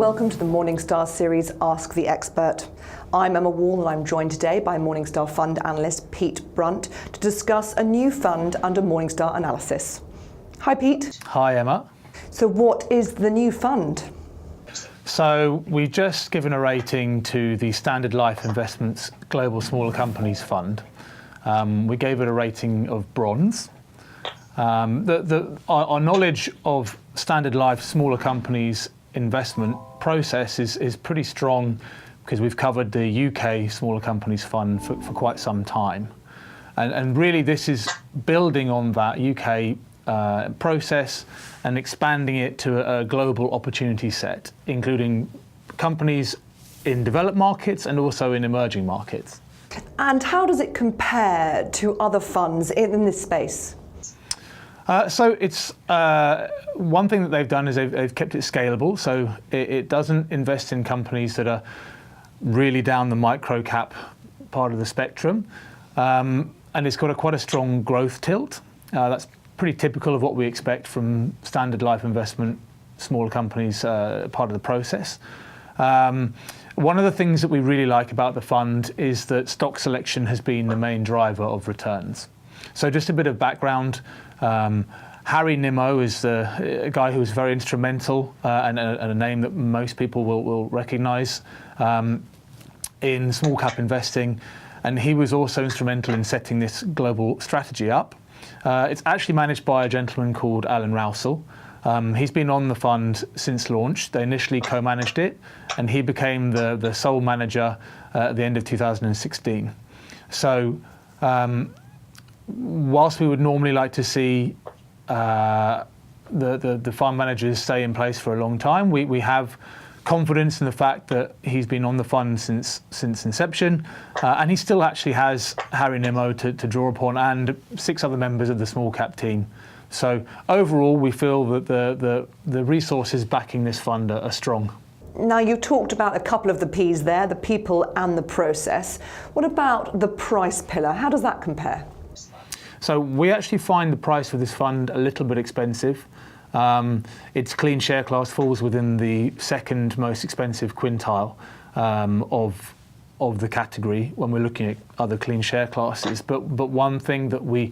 welcome to the Morningstar series Ask the Expert. I'm Emma Wall and I'm joined today by Morningstar fund analyst Pete Brunt to discuss a new fund under Morningstar analysis. Hi Pete. Hi Emma. So what is the new fund? So we've just given a rating to the Standard Life Investments Global Smaller Companies Fund. We gave it a rating of bronze. Our knowledge of Standard Life Smaller Companies investment process is pretty strong because we've covered the UK Smaller Companies Fund for quite some time. And really this is building on that UK process and expanding it to a global opportunity set, including companies in developed markets and also in emerging markets. And how does it compare to other funds in this space? So it's one thing that they've done is they've kept it scalable. So it doesn't invest in companies that are really down the micro cap part of the spectrum, and it's got quite a strong growth tilt. That's pretty typical of what we expect from Standard Life Investment smaller companies part of the process. One of the things that we really like about the fund is that stock selection has been the main driver of returns. So just a bit of background. Harry Nimmo is a guy who was very instrumental and a name that most people will recognise in small cap investing, and he was also instrumental in setting this global strategy up. It's actually managed by a gentleman called Alan Rousel. He's been on the fund since launch. They initially co-managed it, and he became the sole manager at the end of 2016. So whilst we would normally like to see the fund managers stay in place for a long time, we have confidence in the fact that he's been on the fund since inception, and he still actually has Harry Nimmo to draw upon and 6 other members of the small cap team. So overall, we feel that the resources backing this fund are strong. Now, you talked about a couple of the P's there, the people and the process. What about the price pillar? How does that compare? So we actually find the price for this fund a little bit expensive. Its clean share class falls within the second most expensive quintile of the category when we're looking at other clean share classes. But one thing that we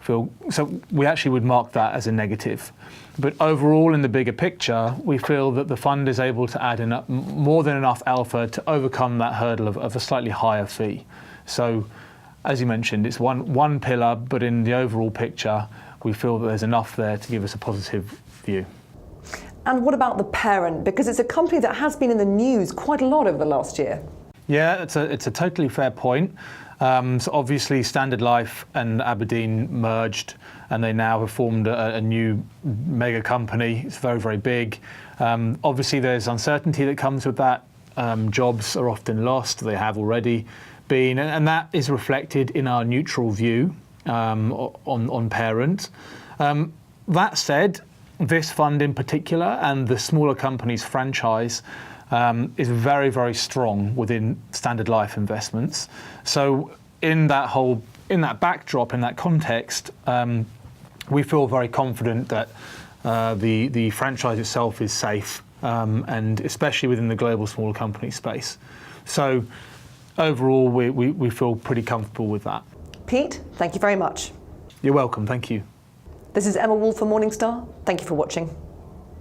feel, so we actually would mark that as a negative. But overall, in the bigger picture, we feel that the fund is able to add enough, more than enough alpha to overcome that hurdle of a slightly higher fee. So, as you mentioned, it's one pillar, but in the overall picture, we feel that there's enough there to give us a positive view. And what about the parent? Because it's a company that has been in the news quite a lot over the last year. Yeah, it's a totally fair point. So obviously Standard Life and Aberdeen merged, and they now have formed a new mega company. It's very, very big. Obviously there's uncertainty that comes with that. Jobs are often lost, they have already been, and that is reflected in our neutral view on parent. That said, this fund in particular and the smaller companies franchise is very, very strong within Standard Life Investments. So in that backdrop, in that context, we feel very confident that the franchise itself is safe, and especially within the global smaller company space. So overall, we feel pretty comfortable with that. Pete, thank you very much. You're welcome, thank you. This is Emma Wall for Morningstar. Thank you for watching.